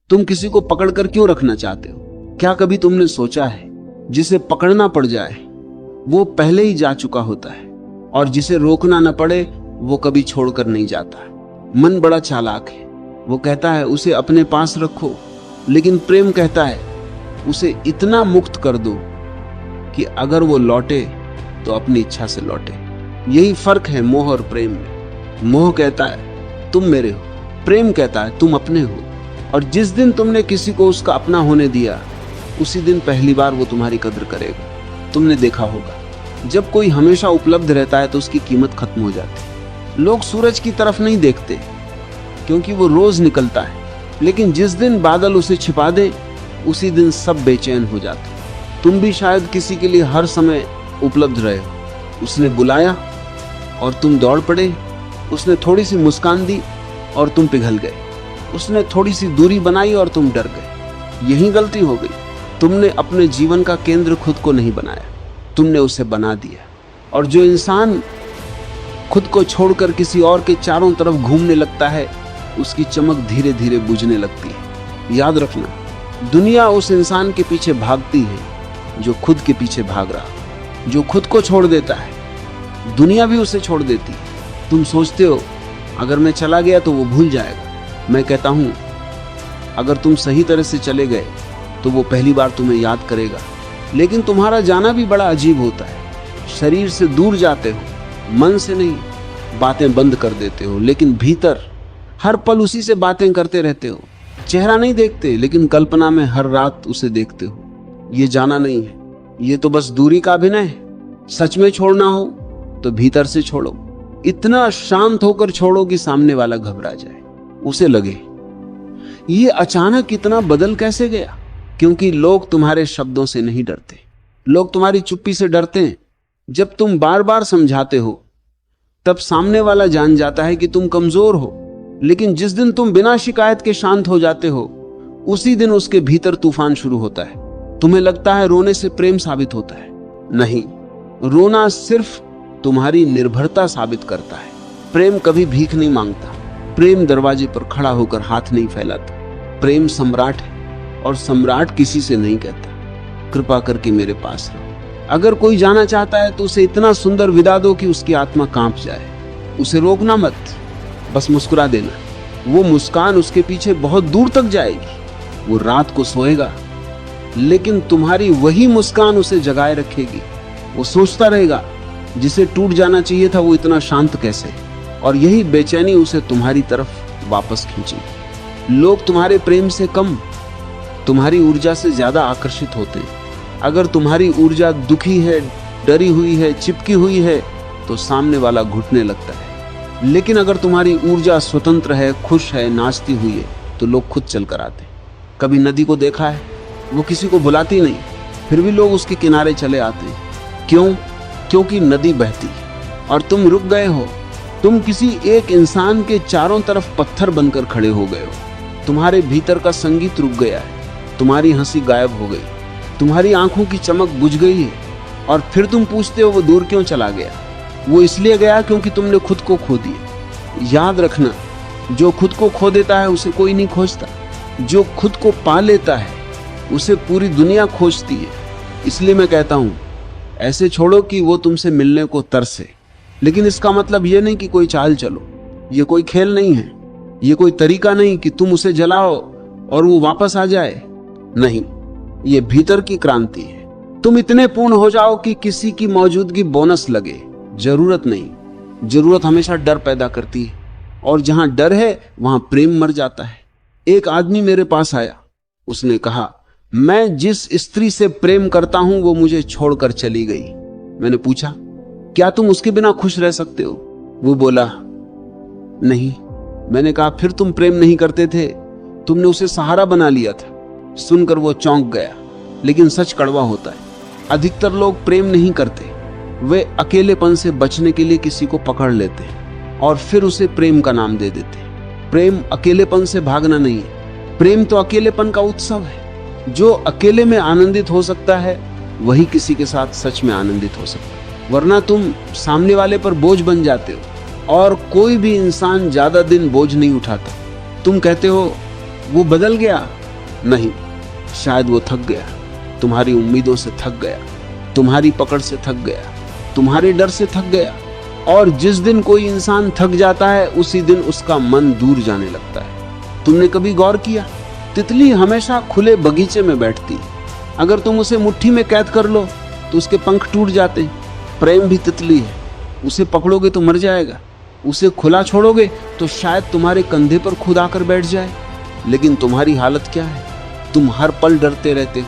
तुम किसी को पकड़कर क्यों रखना चाहते हो? क्या कभी तुमने सोचा है जिसे पकड़ना पड़ जाए वो पहले ही जा चुका होता है, और जिसे रोकना न पड़े वो कभी छोड़कर नहीं जाता। मन बड़ा चालाक है, वो कहता है उसे अपने पास रखो, लेकिन प्रेम कहता है उसे इतना मुक्त कर दो कि अगर वो लौटे तो अपनी इच्छा से लौटे। यही फर्क है मोह और प्रेम में। मोह कहता है तुम मेरे हो, प्रेम कहता है तुम अपने हो। और जिस दिन तुमने किसी को उसका अपना होने दिया, उसी दिन पहली बार वो तुम्हारी कदर करेगा। तुमने देखा होगा, जब कोई हमेशा उपलब्ध रहता है तो उसकी कीमत खत्म हो जाती है। लोग सूरज की तरफ नहीं देखते क्योंकि वो रोज निकलता है, लेकिन जिस दिन बादल उसे छिपा दे उसी दिन सब बेचैन हो जाते। तुम भी शायद किसी के लिए हर समय उपलब्ध रहे हो। उसने बुलाया और तुम दौड़ पड़े, उसने थोड़ी सी मुस्कान दी और तुम पिघल गए, उसने थोड़ी सी दूरी बनाई और तुम डर गए। यही गलती हो गई। तुमने अपने जीवन का केंद्र खुद को नहीं बनाया, तुमने उसे बना दिया। और जो इंसान खुद को छोड़कर किसी और के चारों तरफ घूमने लगता है, उसकी चमक धीरे धीरे बुझने लगती है। याद रखना, दुनिया उस इंसान के पीछे भागती है जो खुद के पीछे भाग रहा। जो खुद को छोड़ देता है, दुनिया भी उसे छोड़ देती है। तुम सोचते हो अगर मैं चला गया तो वो भूल जाएगा। मैं कहता हूं अगर तुम सही तरह से चले गए तो वो पहली बार तुम्हें याद करेगा। लेकिन तुम्हारा जाना भी बड़ा अजीब होता है। शरीर से दूर जाते हो, मन से नहीं। बातें बंद कर देते हो, लेकिन भीतर हर पल उसी से बातें करते रहते हो। चेहरा नहीं देखते, लेकिन कल्पना में हर रात उसे देखते हो। ये जाना नहीं है, ये तो बस दूरी का अभिनय है। सच में छोड़ना हो तो भीतर से छोड़ो, इतना शांत होकर छोड़ो कि सामने वाला घबरा जाए, उसे लगे ये अचानक इतना बदल कैसे गया। क्योंकि लोग तुम्हारे शब्दों से नहीं डरते, लोग तुम्हारी चुप्पी से डरते हैं। जब तुम बार बार समझाते हो तब सामने वाला जान जाता है कि तुम कमजोर हो। लेकिन जिस दिन तुम बिना शिकायत के शांत हो जाते हो, उसी दिन उसके भीतर तूफान शुरू होता है। तुम्हें लगता है रोने से प्रेम साबित होता है। नहीं, रोना सिर्फ तुम्हारी निर्भरता साबित करता है। प्रेम कभी भीख नहीं मांगता। प्रेम दरवाजे पर खड़ा होकर हाथ नहीं फैलाता। प्रेम सम्राट है, और सम्राट किसी से नहीं कहता कृपा करके मेरे पास रहो। अगर कोई जाना चाहता है तो उसे इतना सुंदर विदा दो कि उसकी आत्मा कांप जाए। उसे रोकना मत, बस मुस्कुरा देना। वो मुस्कान उसके पीछे बहुत दूर तक जाएगी। वो रात को सोएगा, लेकिन तुम्हारी वही मुस्कान उसे जगाए रखेगी। वो सोचता रहेगा जिसे टूट जाना चाहिए था वो इतना शांत कैसे, और यही बेचैनी उसे तुम्हारी तरफ वापस खींचेगी। लोग तुम्हारे प्रेम से कम तुम्हारी ऊर्जा से ज्यादा आकर्षित होते हैं। अगर तुम्हारी ऊर्जा दुखी है, डरी हुई है, चिपकी हुई है, तो सामने वाला घुटने लगता है। लेकिन अगर तुम्हारी ऊर्जा स्वतंत्र है, खुश है, नाचती हुई है, तो लोग खुद चल कर आते। कभी नदी को देखा है, वो किसी को बुलाती नहीं, फिर भी लोग उसके किनारे चले आते हैं। क्यों? क्योंकि नदी बहती है और तुम रुक गए हो। तुम किसी एक इंसान के चारों तरफ पत्थर बनकर खड़े हो गए हो। तुम्हारे भीतर का संगीत रुक गया है, तुम्हारी हंसी गायब हो गई, तुम्हारी आंखों की चमक बुझ गई है। और फिर तुम पूछते हो वो दूर क्यों चला गया। वो इसलिए गया क्योंकि तुमने खुद को खो दिया। याद रखना, जो खुद को खो देता है उसे कोई नहीं खोजता। जो खुद को पा लेता है उसे पूरी दुनिया खोजती है। इसलिए मैं कहता हूं ऐसे छोड़ो कि वो तुमसे मिलने को तरसे। लेकिन इसका मतलब ये नहीं कि कोई चाल चलो। ये कोई खेल नहीं है, ये कोई तरीका नहीं कि तुम उसे जलाओ और वो वापस आ जाए। नहीं, ये भीतर की क्रांति है। तुम इतने पूर्ण हो जाओ कि किसी की मौजूदगी बोनस लगे। जरूरत नहीं। जरूरत हमेशा डर पैदा करती है, और जहां डर है वहां प्रेम मर जाता है। एक आदमी मेरे पास आया, उसने कहा मैं जिस स्त्री से प्रेम करता हूं वो मुझे छोड़कर चली गई। मैंने पूछा क्या तुम उसके बिना खुश रह सकते हो? वो बोला नहीं। मैंने कहा फिर तुम प्रेम नहीं करते थे, तुमने उसे सहारा बना लिया था। सुनकर वो चौंक गया। लेकिन सच कड़वा होता है। अधिकतर लोग प्रेम नहीं करते, वे अकेलेपन से बचने के लिए किसी को पकड़ लेते हैं और फिर उसे प्रेम का नाम दे देते हैं। प्रेम अकेलेपन से भागना नहीं है, प्रेम तो अकेलेपन का उत्सव है। जो अकेले में आनंदित हो सकता है वही किसी के साथ सच में आनंदित हो सकता है। वरना तुम सामने वाले पर बोझ बन जाते हो, और कोई भी इंसान ज्यादा दिन बोझ नहीं उठाता। तुम कहते हो वो बदल गया? नहीं, शायद वो थक गया, तुम्हारी उम्मीदों से थक गया, तुम्हारी पकड़ से थक गया, तुम्हारे डर से थक गया। और जिस दिन कोई इंसान थक जाता है उसी दिन उसका मन दूर जाने लगता है। तुमने कभी गौर किया? तितली हमेशा खुले बगीचे में बैठती है। अगर तुम उसे मुट्ठी में कैद कर लो तो उसके पंख टूट जाते हैं। प्रेम भी तितली है, उसे पकड़ोगे तो मर जाएगा, उसे खुला छोड़ोगे तो शायद तुम्हारे कंधे पर खुद आकर बैठ जाए। लेकिन तुम्हारी हालत क्या है? तुम हर पल डरते रहते हो,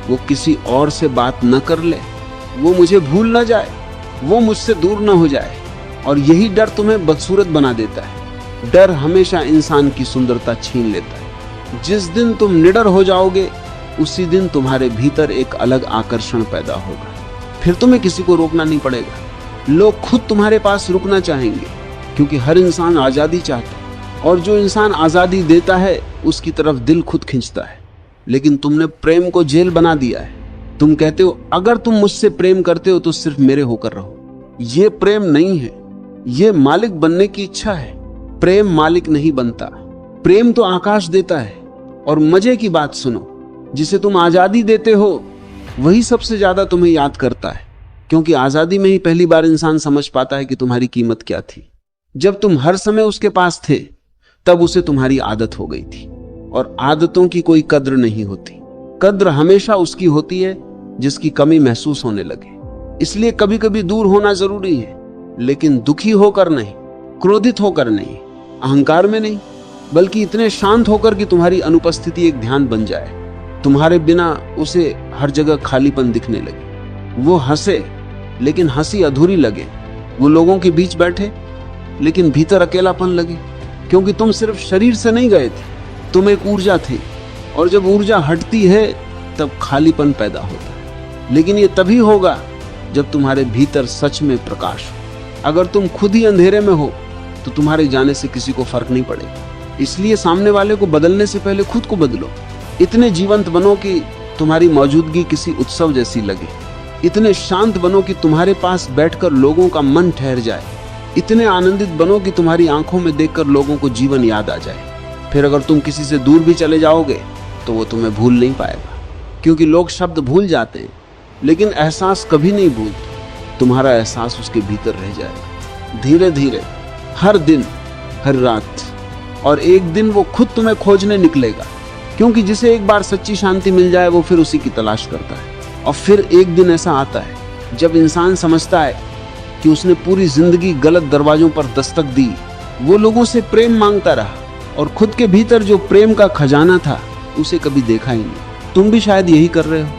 वो किसी और से बात न कर ले, वो मुझे भूल न जाए, वो मुझसे दूर न हो जाए। और यही डर तुम्हें बदसूरत बना देता है। डर हमेशा इंसान की सुंदरता छीन लेता है। जिस दिन तुम निडर हो जाओगे उसी दिन तुम्हारे भीतर एक अलग आकर्षण पैदा होगा। फिर तुम्हें किसी को रोकना नहीं पड़ेगा, लोग खुद तुम्हारे पास रुकना चाहेंगे, क्योंकि हर इंसान आजादी चाहता है और जो इंसान आजादी देता है उसकी तरफ दिल खुद खींचता है। लेकिन तुमने प्रेम को जेल बना दिया है। तुम कहते हो अगर तुम मुझसे प्रेम करते हो तो सिर्फ मेरे होकर रहो। ये प्रेम नहीं है, ये मालिक बनने की इच्छा है। प्रेम मालिक नहीं बनता, प्रेम तो आकाश देता है। और मजे की बात सुनो, जिसे तुम आजादी देते हो वही सबसे ज्यादा तुम्हें याद करता है, क्योंकि आजादी में ही पहली बार इंसान समझ पाता है कि तुम्हारी कीमत क्या थी। जब तुम हर समय उसके पास थे तब उसे तुम्हारी आदत हो गई थी, और आदतों की कोई कद्र नहीं होती। कद्र हमेशा उसकी होती है जिसकी कमी महसूस होने लगे। इसलिए कभी कभी दूर होना जरूरी है, लेकिन दुखी होकर नहीं, क्रोधित होकर नहीं, अहंकार में नहीं, बल्कि इतने शांत होकर कि तुम्हारी अनुपस्थिति एक ध्यान बन जाए। तुम्हारे बिना उसे हर जगह खालीपन दिखने लगे। वो हंसे लेकिन हंसी अधूरी लगे। वो लोगों के बीच बैठे लेकिन भीतर अकेलापन लगे, क्योंकि तुम सिर्फ शरीर से नहीं गए थे, तुम एक ऊर्जा थे। और जब ऊर्जा हटती है तब खालीपन पैदा होता है। लेकिन ये तभी होगा जब तुम्हारे भीतर सच में प्रकाश हो। अगर तुम खुद ही अंधेरे में हो तो तुम्हारे जाने से किसी को फर्क नहीं पड़ेगा। इसलिए सामने वाले को बदलने से पहले खुद को बदलो। इतने जीवंत बनो कि तुम्हारी मौजूदगी किसी उत्सव जैसी लगे। इतने शांत बनो कि तुम्हारे पास बैठकर लोगों का मन ठहर जाए। इतने आनंदित बनो कि तुम्हारी आंखों में देखकर लोगों को जीवन याद आ जाए। फिर अगर तुम किसी से दूर भी चले जाओगे तो वो तुम्हें भूल नहीं पाएगा, क्योंकि लोग शब्द भूल जाते हैं लेकिन एहसास कभी नहीं भूलते। तुम्हारा एहसास उसके भीतर रह जाएगा, धीरे धीरे, हर दिन, हर रात। और एक दिन वो खुद तुम्हें खोजने निकलेगा, क्योंकि जिसे एक बार सच्ची शांति मिल जाए वो फिर उसी की तलाश करता है। और फिर एक दिन ऐसा आता है जब इंसान समझता है कि उसने पूरी जिंदगी गलत दरवाजों पर दस्तक दी। वो लोगों से प्रेम मांगता रहा और खुद के भीतर जो प्रेम का खजाना था उसे कभी देखा ही नहीं। तुम भी शायद यही कर रहे हो।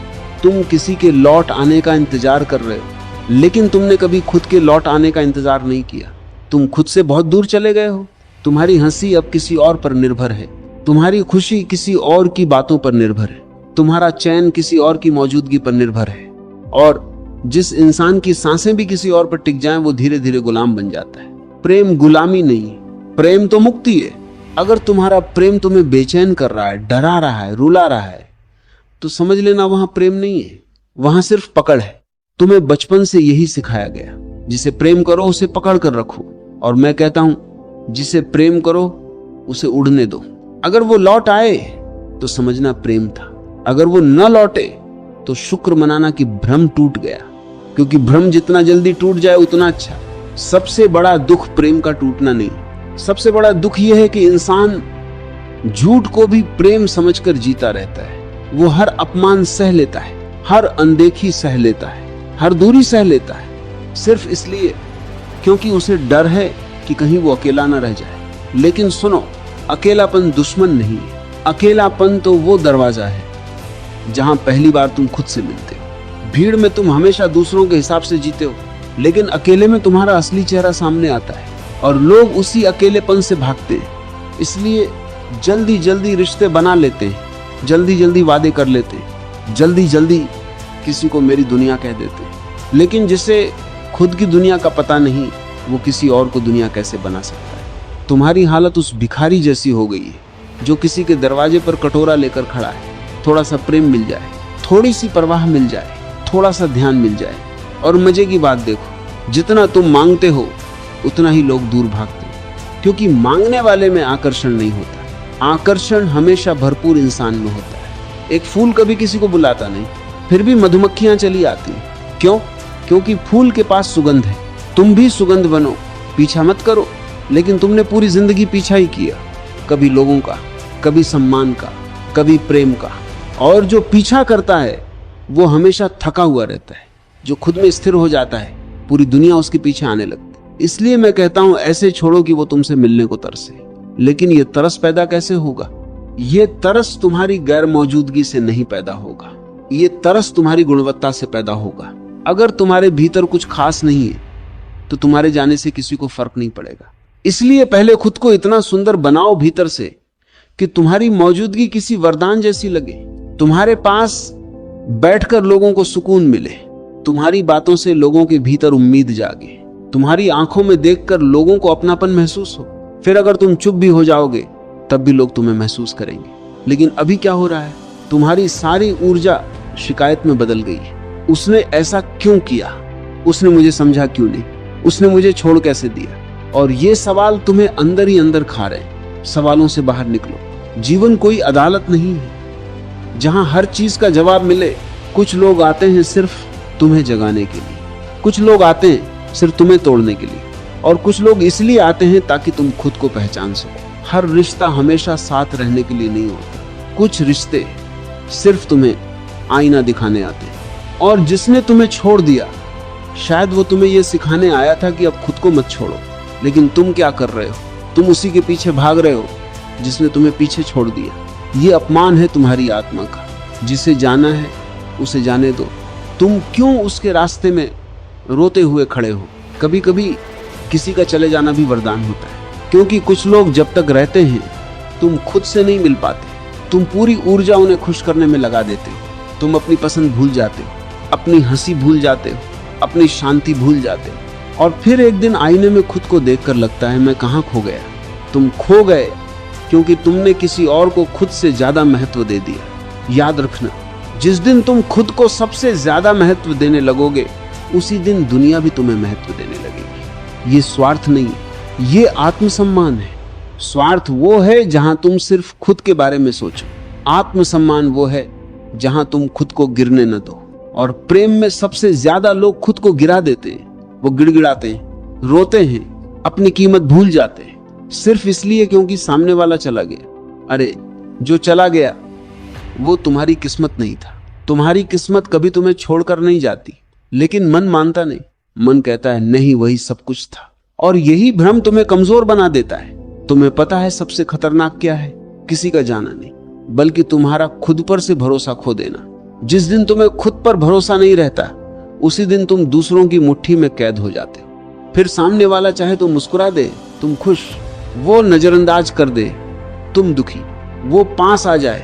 तुम किसी के लौट आने का इंतजार कर रहे हो, लेकिन तुमने कभी खुद के लौट आने का इंतजार नहीं किया। तुम खुद से बहुत दूर चले गए हो। तुम्हारी हंसी अब किसी और पर निर्भर है, तुम्हारी खुशी किसी और की बातों पर निर्भर है, तुम्हारा चैन किसी और की मौजूदगी पर निर्भर है। और जिस इंसान की सांसें भी किसी और पर टिक जाएं वो धीरे धीरे गुलाम बन जाता है। प्रेम गुलामी नहीं, प्रेम तो मुक्ति है। अगर तुम्हारा प्रेम तुम्हें बेचैन कर रहा है, डरा रहा है, रुला रहा है, तो समझ लेना वहां प्रेम नहीं है, वहां सिर्फ पकड़ है। तुम्हें बचपन से यही सिखाया गया, जिसे प्रेम करो उसे पकड़ कर रखो। और मैं कहता हूं जिसे प्रेम करो उसे उड़ने दो। अगर वो लौट आए तो समझना प्रेम था, अगर वो न लौटे तो शुक्र मनाना कि भ्रम टूट गया, क्योंकि भ्रम जितना जल्दी टूट जाए उतना अच्छा। सबसे बड़ा दुख प्रेम का टूटना नहीं, सबसे बड़ा दुख यह है कि इंसान झूठ को भी प्रेम समझकर जीता रहता है। वो हर अपमान सह लेता है, हर अनदेखी सह लेता है, हर दूरी सह लेता है, सिर्फ इसलिए क्योंकि उसे डर है कि कहीं वो अकेला न रह जाए। लेकिन सुनो, अकेलापन दुश्मन नहीं है। अकेलापन तो वो दरवाजा है जहां पहली बार तुम खुद से मिलते हो। भीड़ में तुम हमेशा दूसरों के हिसाब से जीते हो, लेकिन अकेले में तुम्हारा असली चेहरा सामने आता है और लोग उसी अकेलेपन से भागते हैं। इसलिए जल्दी जल्दी रिश्ते बना लेते हैं, जल्दी जल्दी वादे कर लेते हैं, जल्दी जल्दी किसी को मेरी दुनिया कह देते हैं। लेकिन जिसे खुद की दुनिया का पता नहीं वो किसी और को दुनिया कैसे बना सकता है। तुम्हारी हालत उस भिखारी जैसी हो गई है जो किसी के दरवाजे पर कटोरा लेकर खड़ा है। थोड़ा सा प्रेम मिल जाए, थोड़ी सी परवाह मिल जाए, थोड़ा सा ध्यान मिल जाए। और मजे की बात देखो, जितना तुम मांगते हो उतना ही लोग दूर भागते हैं, क्योंकि मांगने वाले में आकर्षण नहीं होता, आकर्षण हमेशा भरपूर इंसान में होता है। एक फूल कभी किसी को बुलाता नहीं, फिर भी मधुमक्खियां चली आती। क्यों? क्योंकि फूल के पास सुगंध है। तुम भी सुगंध बनो, पीछा मत करो। लेकिन तुमने पूरी जिंदगी पीछा ही किया, कभी लोगों का, कभी सम्मान का, कभी प्रेम का। और जो पीछा करता है वो हमेशा थका हुआ रहता है। जो खुद में स्थिर हो जाता है, पूरी दुनिया उसके पीछे आने लगती। इसलिए मैं कहता हूं ऐसे छोड़ो कि वो तुमसे मिलने को तरसे। लेकिन ये तरस पैदा कैसे होगा? ये तरस तुम्हारी गैर मौजूदगी से नहीं पैदा होगा, ये तरस तुम्हारी गुणवत्ता से पैदा होगा। अगर तुम्हारे भीतर कुछ खास नहीं है तो तुम्हारे जाने से किसी को फर्क नहीं पड़ेगा। इसलिए पहले खुद को इतना सुंदर बनाओ भीतर से कि तुम्हारी मौजूदगी किसी वरदान जैसी लगे। तुम्हारे पास बैठकर लोगों को सुकून मिले, तुम्हारी बातों से लोगों के भीतर उम्मीद जागे, तुम्हारी आंखों में देखकर लोगों को अपनापन महसूस हो। फिर अगर तुम चुप भी हो जाओगे तब भी लोग तुम्हें महसूस करेंगे। लेकिन अभी क्या हो रहा है? तुम्हारी सारी ऊर्जा शिकायत में बदल गई है। उसने ऐसा क्यों किया? उसने मुझे समझा क्यों नहीं? उसने मुझे छोड़ कैसे दिया? और ये सवाल तुम्हें अंदर ही अंदर खा रहे हैं। सवालों से बाहर निकलो। जीवन कोई अदालत नहीं है जहां हर चीज का जवाब मिले। कुछ लोग आते हैं सिर्फ तुम्हें जगाने के लिए, कुछ लोग आते हैं सिर्फ तुम्हें तोड़ने के लिए, और कुछ लोग इसलिए आते हैं ताकि तुम खुद को पहचान सको। हर रिश्ता हमेशा साथ रहने के लिए नहीं होता। कुछ रिश्ते सिर्फ तुम्हें आईना दिखाने आते हैं। और जिसने तुम्हें छोड़ दिया, शायद वो तुम्हें यह सिखाने आया था कि अब खुद को मत छोड़ो। लेकिन तुम क्या कर रहे हो? तुम उसी के पीछे भाग रहे हो जिसने तुम्हें पीछे छोड़ दिया। ये अपमान है तुम्हारी आत्मा का। जिसे जाना है उसे जाने दो। तुम क्यों उसके रास्ते में रोते हुए खड़े हो? कभी कभी किसी का चले जाना भी वरदान होता है, क्योंकि कुछ लोग जब तक रहते हैं तुम खुद से नहीं मिल पाते। तुम पूरी ऊर्जा उन्हें खुश करने में लगा देते हो। तुम अपनी पसंद भूल जाते हो, अपनी हंसी भूल जाते हो, अपनी शांति भूल जाते हो। और फिर एक दिन आईने में खुद को देखकर लगता है मैं कहाँ खो गया। तुम खो गए क्योंकि तुमने किसी और को खुद से ज्यादा महत्व दे दिया। याद रखना, जिस दिन तुम खुद को सबसे ज्यादा महत्व देने लगोगे, उसी दिन दुनिया भी तुम्हें महत्व देने लगेगी। ये स्वार्थ नहीं, ये आत्मसम्मान है। स्वार्थ वो है जहां तुम सिर्फ खुद के बारे में सोचो। आत्मसम्मान वो है जहां तुम खुद को गिरने न दो। और प्रेम में सबसे ज्यादा लोग खुद को गिरा देते हैं। वो गिड़गिड़ाते हैं, रोते हैं, अपनी कीमत भूल जाते हैं, सिर्फ इसलिए क्योंकि सामने वाला चला गया। अरे जो चला गया वो तुम्हारी किस्मत नहीं था। तुम्हारी किस्मत कभी तुम्हें छोड़कर नहीं जाती। लेकिन मन मानता नहीं। मन कहता है नहीं, वही सब कुछ था। और यही भ्रम तुम्हें कमजोर बना देता है। तुम्हें पता है सबसे खतरनाक क्या है? किसी का जाना नहीं, बल्कि तुम्हारा खुद पर से भरोसा खो देना। जिस दिन तुम्हें खुद पर भरोसा नहीं रहता, उसी दिन तुम दूसरों की मुट्ठी में कैद हो जाते हो। फिर सामने वाला चाहे तो मुस्कुरा दे, तुम खुश। वो नजरअंदाज कर दे, तुम दुखी। वो पास आ जाए,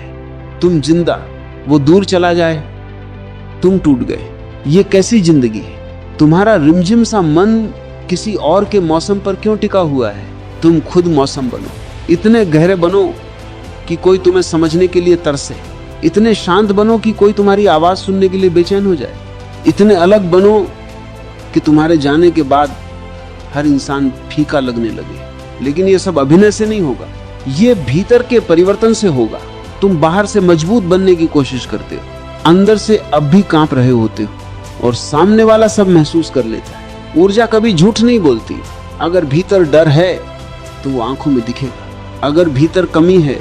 तुम जिंदा। वो दूर चला जाए, तुम टूट गए। ये कैसी जिंदगी है? तुम्हारा रिमझिम सा मन किसी और के मौसम पर क्यों टिका हुआ है? तुम खुद मौसम बनो। इतने गहरे बनो कि कोई तुम्हें समझने के लिए तरसे। इतने शांत बनो कि कोई तुम्हारी आवाज सुनने के लिए बेचैन हो जाए। इतने अलग बनो कि तुम्हारे जाने के बाद हर इंसान फीका लगने लगे। लेकिन ये सब अभिनय से नहीं होगा, ये भीतर के परिवर्तन से होगा। तुम बाहर से मजबूत बनने की कोशिश करते हो, अंदर से अब भी कांप रहे होते हो, और सामने वाला सब महसूस कर लेता है। ऊर्जा कभी झूठ नहीं बोलती। अगर भीतर डर है तो वो आंखों में दिखेगा। अगर भीतर कमी है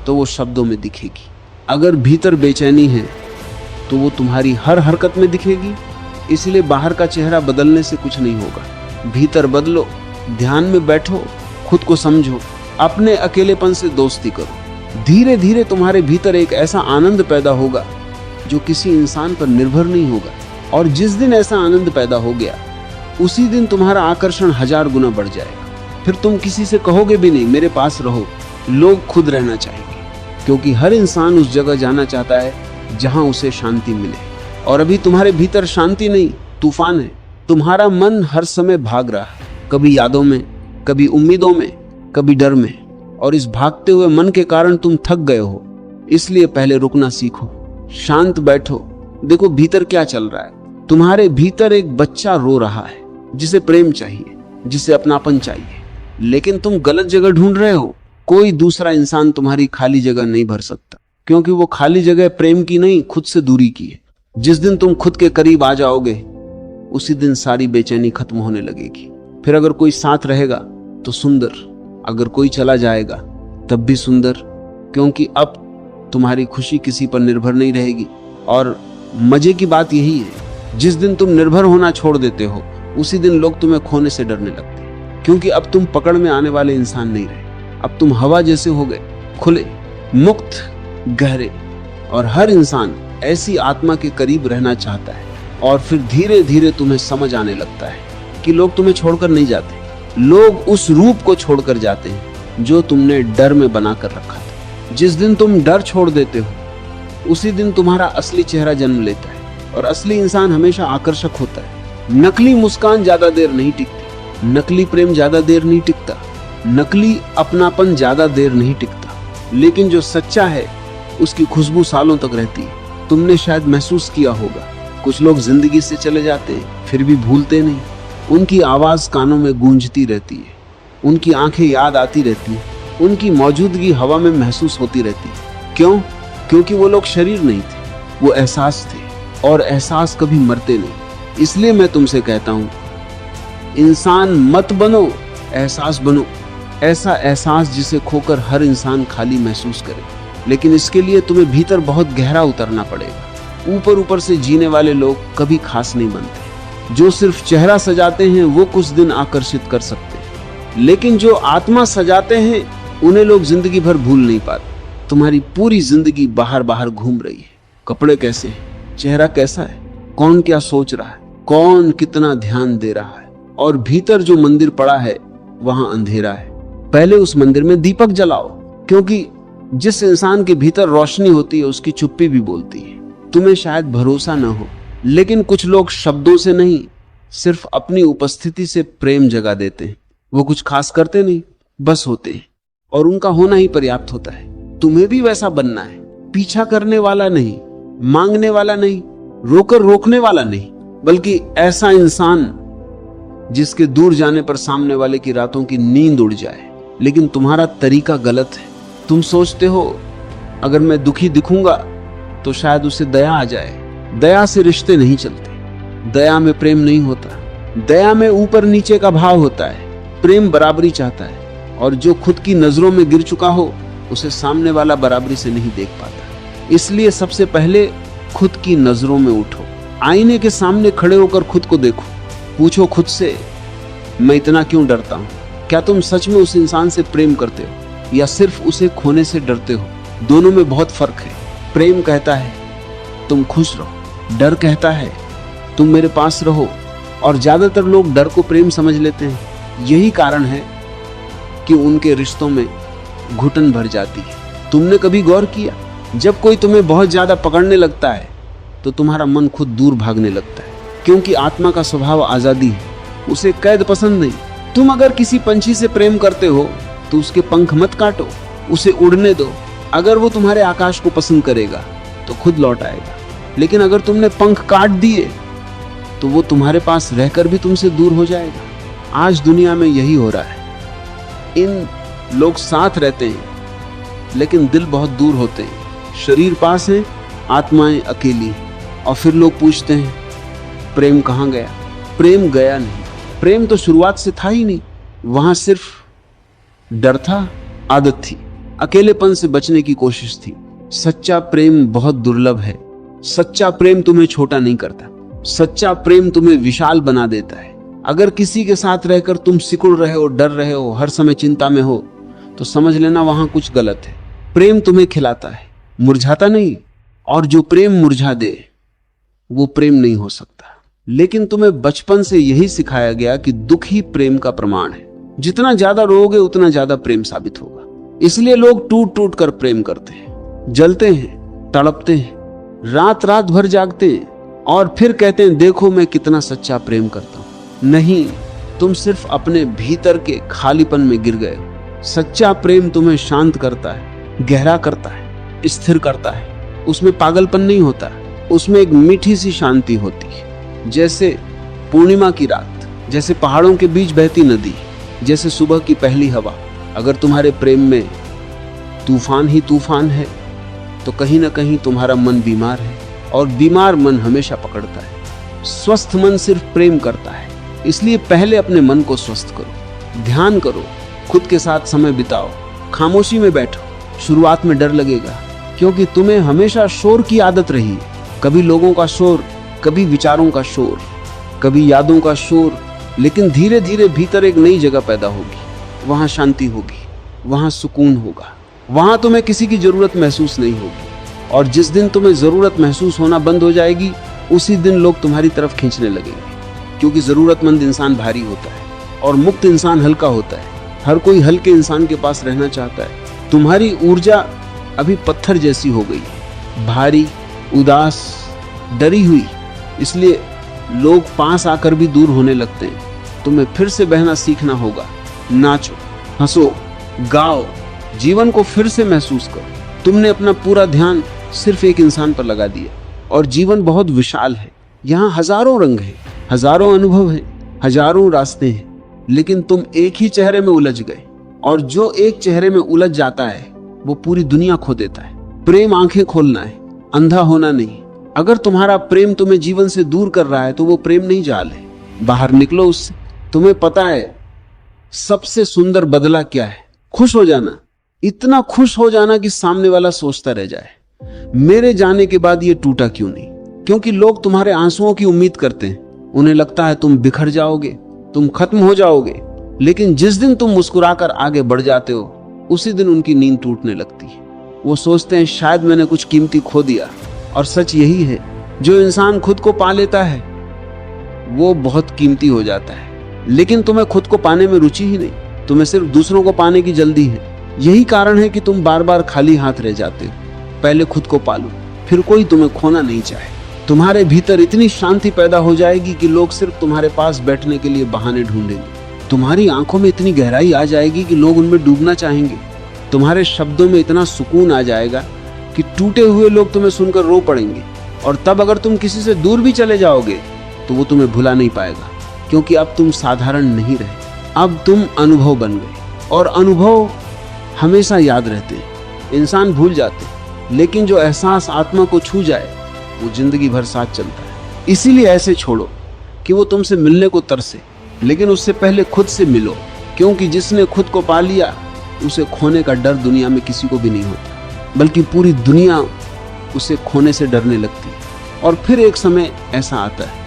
तो वो शब्दों में दिखेगी। अगर भीतर बेचैनी है तो वो तुम्हारी हर हरकत में दिखेगी। इसलिए बाहर का चेहरा बदलने से कुछ नहीं होगा। भीतर बदलो, ध्यान में बैठो, खुद को समझो, अपने अकेलेपन से दोस्ती करो। धीरे धीरे तुम्हारे भीतर एक ऐसा आनंद पैदा होगा जो किसी इंसान पर निर्भर नहीं होगा। और जिस दिन ऐसा आनंद पैदा हो गया, उसी दिन तुम्हारा आकर्षण 1000 गुना बढ़ जाएगा। फिर तुम किसी से कहोगे भी नहीं मेरे पास रहो। लोग खुद रहना चाहेंगे, क्योंकि हर इंसान उस जगह जाना चाहता है जहां उसे शांति मिले। और अभी तुम्हारे भीतर शांति नहीं, तूफान है। तुम्हारा मन हर समय भाग रहा है, कभी यादों में, कभी उम्मीदों में, कभी डर में। और इस भागते हुए मन के कारण तुम थक गए हो। इसलिए पहले रुकना सीखो, शांत बैठो, देखो भीतर क्या चल रहा है। तुम्हारे भीतर एक बच्चा रो रहा है, जिसे प्रेम चाहिए, जिसे अपनापन चाहिए। लेकिन तुम गलत जगह ढूंढ रहे हो। कोई दूसरा इंसान तुम्हारी खाली जगह नहीं भर सकता, क्योंकि वो खाली जगह प्रेम की नहीं, खुद से दूरी की है। जिस दिन तुम खुद के करीब आ जाओगे उसी दिन सारी बेचैनी खत्म होने लगेगी। फिर अगर कोई साथ रहेगा तो सुंदर, अगर कोई चला जाएगा तब भी सुंदर, क्योंकि अब तुम्हारी खुशी किसी पर निर्भर नहीं रहेगी। और मजे की बात यही है, जिस दिन तुम निर्भर होना छोड़ देते हो उसी दिन लोग तुम्हें खोने से डरने लगते हैं, क्योंकि अब तुम पकड़ में आने वाले इंसान नहीं रहे। अब तुम हवा जैसे हो गए, खुले, मुक्त, गहरे। और हर इंसान ऐसी आत्मा के करीब रहना चाहता है। और फिर धीरे धीरे तुम्हें समझ आने लगता है कि लोग तुम्हें छोड़कर नहीं जाते, लोग उस रूप को छोड़कर जाते हैं जो तुमने डर में बनाकर रखा था। जिस दिन तुम डर छोड़ देते हो उसी दिन तुम्हारा असली चेहरा जन्म लेता है। और असली इंसान हमेशा आकर्षक होता है। नकली मुस्कान ज्यादा देर नहीं टिकती, नकली प्रेम ज्यादा देर नहीं टिकता, नकली अपनापन ज्यादा देर नहीं टिकता, लेकिन जो सच्चा है उसकी खुशबू सालों तक रहती है। तुमने शायद महसूस किया होगा, कुछ लोग जिंदगी से चले जाते हैं फिर भी भूलते नहीं। उनकी आवाज कानों में गूंजती रहती है, उनकी आंखें याद आती रहती हैं, उनकी मौजूदगी हवा में महसूस होती रहती है। क्यों? क्योंकि वो लोग शरीर नहीं थे, वो एहसास थे, और एहसास कभी मरते नहीं। इसलिए मैं तुमसे कहता हूं, इंसान मत बनो, एहसास बनो। ऐसा एहसास जिसे खोकर हर इंसान खाली महसूस करे। लेकिन इसके लिए तुम्हें भीतर बहुत गहरा उतरना पड़ेगा। ऊपर ऊपर से जीने वाले लोग कभी खास नहीं बनते। जो सिर्फ चेहरा सजाते हैं वो कुछ दिन आकर्षित कर सकते हैं, लेकिन जो आत्मा सजाते हैं उन्हें लोग जिंदगी भर भूल नहीं पाते। तुम्हारी पूरी जिंदगी बाहर बाहर घूम रही है। कपड़े कैसे हैं, चेहरा कैसा है, कौन क्या सोच रहा है, कौन कितना ध्यान दे रहा है, और भीतर जो मंदिर पड़ा है वहां अंधेरा है। पहले उस मंदिर में दीपक जलाओ, क्योंकि जिस इंसान के भीतर रोशनी होती है उसकी चुप्पी भी बोलती है। तुम्हें शायद भरोसा न हो, लेकिन कुछ लोग शब्दों से नहीं, सिर्फ अपनी उपस्थिति से प्रेम जगा देते हैं। वो कुछ खास करते नहीं, बस होते हैं, और उनका होना ही पर्याप्त होता है। तुम्हें भी वैसा बनना है, पीछा करने वाला नहीं, मांगने वाला नहीं, रोकर रोकने वाला नहीं, बल्कि ऐसा इंसान जिसके दूर जाने पर सामने वाले की रातों की नींद उड़ जाए। लेकिन तुम्हारा तरीका गलत है। तुम सोचते हो अगर मैं दुखी दिखूंगा तो शायद उसे दया आ जाए। दया से रिश्ते नहीं चलते, दया में प्रेम नहीं होता, दया में ऊपर नीचे का भाव होता है। प्रेम बराबरी चाहता है, और जो खुद की नजरों में गिर चुका हो उसे सामने वाला बराबरी से नहीं देख पाता। इसलिए सबसे पहले खुद की नजरों में उठो, आईने के सामने खड़े होकर खुद को देखो, पूछो खुद से, मैं इतना क्यों डरता हूं? क्या तुम सच में उस इंसान से प्रेम करते हो या सिर्फ उसे खोने से डरते हो? दोनों में बहुत फर्क है। प्रेम कहता है तुम खुश रहो, डर कहता है तुम मेरे पास रहो। और ज्यादातर लोग डर को प्रेम समझ लेते हैं। यही कारण है कि उनके रिश्तों में घुटन भर जाती है। तुमने कभी गौर किया, जब कोई तुम्हें बहुत ज्यादा पकड़ने लगता है तो तुम्हारा मन खुद दूर भागने लगता है, क्योंकि आत्मा का स्वभाव आजादी है, उसे कैद पसंद नहीं। तुम अगर किसी पंछी से प्रेम करते हो तो उसके पंख मत काटो, उसे उड़ने दो। अगर वो तुम्हारे आकाश को पसंद करेगा तो खुद लौट आएगा। लेकिन अगर तुमने पंख काट दिए तो वो तुम्हारे पास रहकर भी तुमसे दूर हो जाएगा। आज दुनिया में यही हो रहा है। इन लोग साथ रहते हैं लेकिन दिल बहुत दूर होते हैं। शरीर पास है, आत्माएं अकेली। और फिर लोग पूछते हैं प्रेम कहाँ गया? प्रेम गया नहीं। प्रेम तो शुरुआत से था ही नहीं। वहां सिर्फ डर था, आदत थी, अकेलेपन से बचने की कोशिश थी। सच्चा प्रेम बहुत दुर्लभ है। सच्चा प्रेम तुम्हें छोटा नहीं करता, सच्चा प्रेम तुम्हें विशाल बना देता है। अगर किसी के साथ रहकर तुम सिकुड़ रहे हो, डर रहे हो, हर समय चिंता में हो, तो समझ लेना वहां कुछ गलत है। प्रेम तुम्हें खिलाता है, मुरझाता नहीं। और जो प्रेम मुरझा दे वो प्रेम नहीं हो सकता। लेकिन तुम्हें बचपन से यही सिखाया गया कि दुख ही प्रेम का प्रमाण है। जितना ज्यादा रोओगे उतना ज्यादा प्रेम साबित होगा। इसलिए लोग टूट टूट कर प्रेम करते हैं, जलते हैं, तड़पते हैं, रात रात भर जागते हैं, और फिर कहते हैं देखो मैं कितना सच्चा प्रेम करता हूं। नहीं, तुम सिर्फ अपने भीतर के खालीपन में गिर गए हो। सच्चा प्रेम तुम्हें शांत करता है, गहरा करता है, स्थिर करता है। उसमें पागलपन नहीं होता, उसमें एक मीठी सी शांति होती है, जैसे पूर्णिमा की रात, जैसे पहाड़ों के बीच बहती नदी, जैसे सुबह की पहली हवा। अगर तुम्हारे प्रेम में तूफान ही तूफान है, तो कहीं ना कहीं तुम्हारा मन बीमार है, और बीमार मन हमेशा पकड़ता है। स्वस्थ मन सिर्फ प्रेम करता है। इसलिए पहले अपने मन को स्वस्थ करो, ध्यान करो, खुद के साथ समय बिताओ, खामोशी में बैठो। शुरुआत में डर लगेगा, क्योंकि तुम्हें हमेशा शोर की आदत रही है। कभी लोगों का शोर, कभी विचारों का शोर, कभी यादों का शोर। लेकिन धीरे धीरे भीतर एक नई जगह पैदा होगी, वहां शांति होगी, वहां सुकून होगा, वहां तुम्हें किसी की जरूरत महसूस नहीं होगी। और जिस दिन तुम्हें जरूरत महसूस होना बंद हो जाएगी, उसी दिन लोग तुम्हारी तरफ खींचने लगेंगे। क्योंकि जरूरतमंद इंसान भारी होता है और मुक्त इंसान हल्का होता है। हर कोई हल्के इंसान के पास रहना चाहता है। तुम्हारी ऊर्जा अभी पत्थर जैसी हो गई है, भारी, उदास, डरी हुई। इसलिए लोग पास आकर भी दूर होने लगते हैं। तुम्हें फिर से बहना सीखना होगा। नाचो, हंसो, गाओ, जीवन को फिर से महसूस करो। तुमने अपना पूरा ध्यान सिर्फ एक इंसान पर लगा दिया, और जीवन बहुत विशाल है। यहाँ हजारों रंग हैं, हजारों अनुभव हैं, हजारों रास्ते हैं, लेकिन तुम एक ही चेहरे में उलझ गए। और जो एक चेहरे में उलझ जाता है, वो पूरी दुनिया खो देता है। प्रेम आंखें खोलना है, अंधा होना नहीं। अगर तुम्हारा प्रेम तुम्हें जीवन से दूर कर रहा है, तो वो प्रेम नहीं, जाल है। बाहर निकलो उससे। तुम्हें पता है सबसे सुंदर बदला क्या है? खुश हो जाना। इतना खुश हो जाना कि सामने वाला सोचता रह जाए, मेरे जाने के बाद ये टूटा क्यों नहीं। क्योंकि लोग तुम्हारे आंसुओं की उम्मीद करते हैं। उन्हें लगता है तुम बिखर जाओगे, तुम खत्म हो जाओगे। लेकिन जिस दिन तुम मुस्कुराकर आगे बढ़ जाते हो, उसी दिन उनकी नींद टूटने लगती है। वो सोचते हैं शायद मैंने कुछ कीमती खो दिया। और सच यही है, जो इंसान खुद को पा लेता है वो बहुत कीमती हो जाता है। लेकिन तुम्हें खुद को पाने में रुचि ही नहीं, तुम्हें सिर्फ दूसरों को पाने की जल्दी है। यही कारण है कि तुम बार बार खाली हाथ रह जाते हो। पहले खुद को पालो, फिर कोई तुम्हें खोना नहीं चाहे। तुम्हारे भीतर इतनी शांति पैदा हो जाएगी कि लोग सिर्फ तुम्हारे पास बैठने के लिए बहाने ढूंढेंगे। तुम्हारी आंखों में इतनी गहराई आ जाएगी कि लोग उनमें डूबना चाहेंगे। तुम्हारे शब्दों में इतना सुकून आ जाएगा कि टूटे हुए लोग तुम्हें सुनकर रो पड़ेंगे। और तब अगर तुम किसी से दूर भी चले जाओगे, तो वो तुम्हें भुला नहीं पाएगा, क्योंकि अब तुम साधारण नहीं रहे, अब तुम अनुभव बन गए। और अनुभव हमेशा याद रहते हैं, इंसान भूल जाते हैं, लेकिन जो एहसास आत्मा को छू जाए वो जिंदगी भर साथ चलता है। इसीलिए ऐसे छोड़ो कि वो तुमसे मिलने को तरसे, लेकिन उससे पहले खुद से मिलो। क्योंकि जिसने खुद को पा लिया, उसे खोने का डर दुनिया में किसी को भी नहीं होता, बल्कि पूरी दुनिया उसे खोने से डरने लगती है। और फिर एक समय ऐसा आता है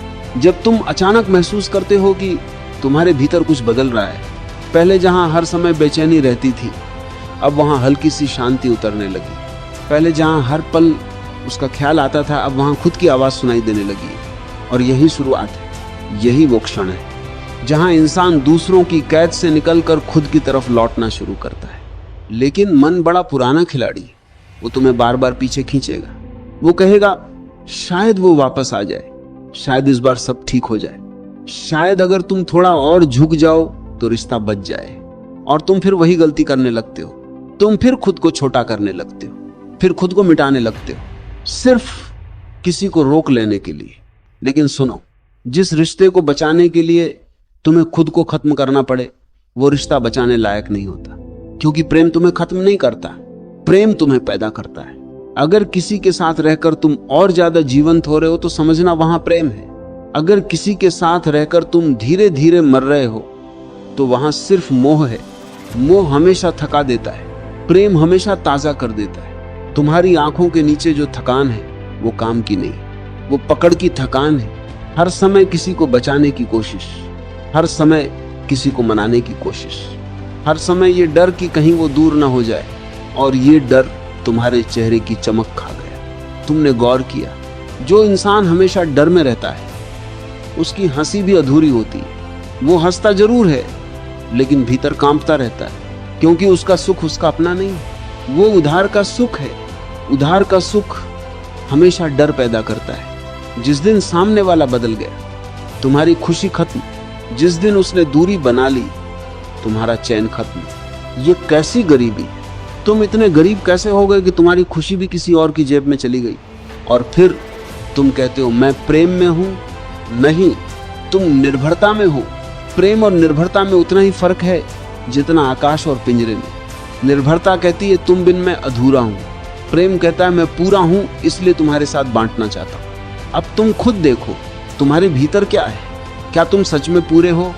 जब तुम अचानक महसूस करते हो कि तुम्हारे भीतर कुछ बदल रहा है। पहले जहां हर समय बेचैनी रहती थी, अब वहां हल्की सी शांति उतरने लगी। पहले जहां हर पल उसका ख्याल आता था, अब वहां खुद की आवाज सुनाई देने लगी। और यही शुरुआत है, यही वो क्षण है जहां इंसान दूसरों की कैद से निकलकर खुद की तरफ लौटना शुरू करता है। लेकिन मन बड़ा पुराना खिलाड़ी, वो तुम्हें बार बार पीछे खींचेगा। वो कहेगा शायद वो वापस आ जाए, शायद इस बार सब ठीक हो जाए, शायद अगर तुम थोड़ा और झुक जाओ तो रिश्ता बच जाए। और तुम फिर वही गलती करने लगते हो। तुम फिर खुद को छोटा करने लगते हो, फिर खुद को मिटाने लगते हो, सिर्फ किसी को रोक लेने के लिए। लेकिन सुनो, जिस रिश्ते को बचाने के लिए तुम्हें खुद को खत्म करना पड़े, वो रिश्ता बचाने लायक नहीं होता। क्योंकि प्रेम तुम्हें खत्म नहीं करता, प्रेम तुम्हें पैदा करता है। अगर किसी के साथ रहकर तुम और ज्यादा जीवंत हो रहे हो, तो समझना वहां प्रेम है। अगर किसी के साथ रहकर तुम धीरे धीरे मर रहे हो, तो वहां सिर्फ मोह है। मोह हमेशा थका देता है, प्रेम हमेशा ताजा कर देता है। तुम्हारी आंखों के नीचे जो थकान है, वो काम की नहीं, वो पकड़ की थकान है। हर समय किसी को बचाने की कोशिश, हर समय किसी को मनाने की कोशिश, हर समय ये डर कि कहीं वो दूर ना हो जाए। और ये डर तुम्हारे चेहरे की चमक खा गया। तुमने गौर किया, जो इंसान हमेशा डर में रहता है, उसकी हंसी भी अधूरी होती है। वो हंसता जरूर है, लेकिन भीतर कांपता रहता है, क्योंकि उसका सुख उसका अपना नहीं, वो उधार का सुख है। उधार का सुख हमेशा डर पैदा करता है। जिस दिन सामने वाला बदल गया, तुम्हारी खुशी खत्म। जिस दिन उसने दूरी बना ली, तुम्हारा चैन खत्म। ये कैसी गरीबी! तुम इतने गरीब कैसे हो गए कि तुम्हारी खुशी भी किसी और की जेब में चली गई। और फिर तुम कहते हो मैं प्रेम में हूं। नहीं, तुम निर्भरता में हो। प्रेम और निर्भरता में उतना ही फर्क है जितना आकाश और पिंजरे में। निर्भरता कहती है तुम बिन मैं अधूरा हूं। प्रेम कहता है मैं पूरा हूं, इसलिए तुम्हारे साथ बांटना चाहता हूं। अब तुम खुद देखो तुम्हारे भीतर क्या है। क्या तुम सच में पूरे हो,